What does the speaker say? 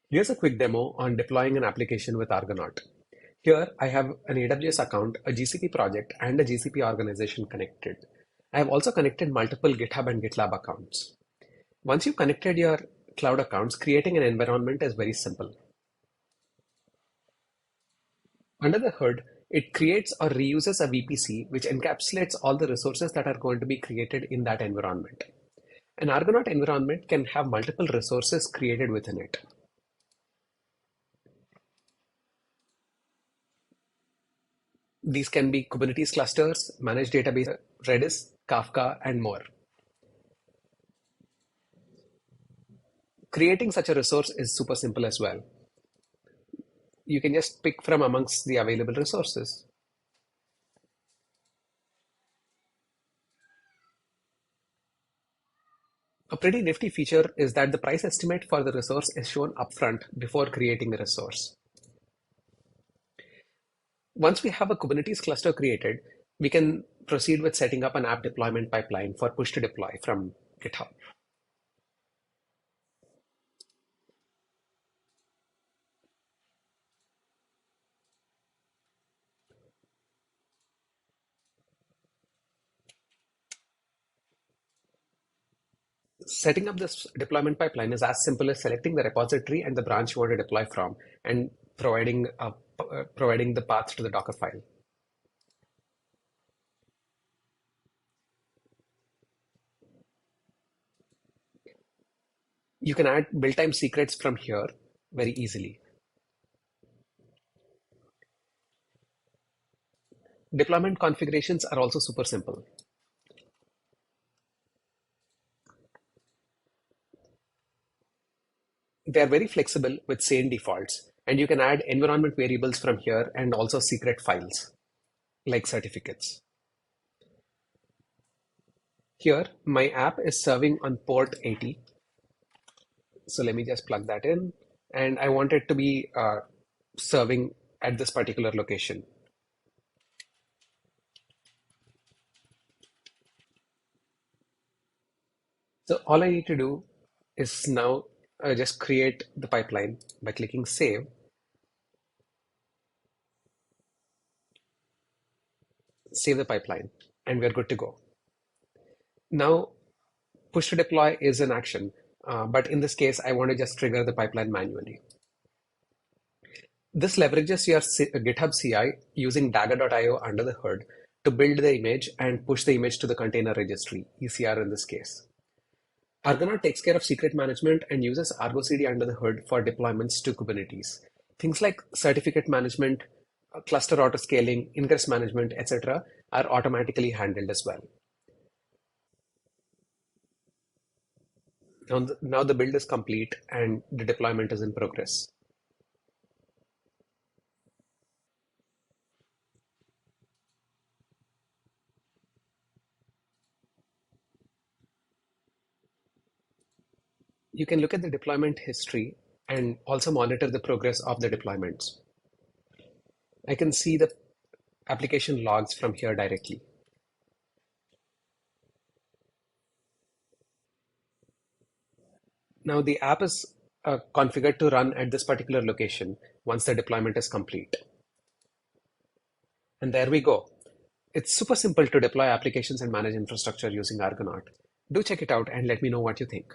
Here's a quick demo on deploying an application with Argonaut. Here, I have an AWS account, a GCP project, and a GCP organization connected. I have also connected multiple GitHub and GitLab accounts. Once you've connected your cloud accounts, creating an environment is very simple. Under the hood, it creates or reuses a VPC which encapsulates all the resources that are going to be created in that environment. An Argonaut environment can have multiple resources created within it. These can be Kubernetes clusters, managed database, Redis, Kafka, and more. Creating such a resource is super simple as well. You can just pick from amongst the available resources. A pretty nifty feature is that the price estimate for the resource is shown upfront before creating the resource. Once we have a Kubernetes cluster created, we can proceed with setting up an app deployment pipeline for push to deploy from GitHub. Setting up this deployment pipeline is as simple as selecting the repository and the branch you want to deploy from and providing the path to the Docker file. You can add build time secrets from here very easily. Deployment configurations are also super simple. They are very flexible with sane defaults, and you can add environment variables from here and also secret files like certificates. Here, my app is serving on port 80. So let me just plug that in. And I want it to be serving at this particular location. So all I need to do is now just create the pipeline by clicking save. Save the pipeline, and we're good to go. Now, push to deploy is an action, but in this case, I want to just trigger the pipeline manually. This leverages your GitHub CI using dagger.io under the hood to build the image and push the image to the container registry, ECR in this case. Argonaut takes care of secret management and uses Argo CD under the hood for deployments to Kubernetes. Things like certificate management, cluster auto scaling, ingress management, etc., are automatically handled as well. Now the build is complete and the deployment is in progress. You can look at the deployment history and also monitor the progress of the deployments. I can see the application logs from here directly. Now the app is configured to run at this particular location once the deployment is complete. And there we go. It's super simple to deploy applications and manage infrastructure using Argonaut. Do check it out and let me know what you think.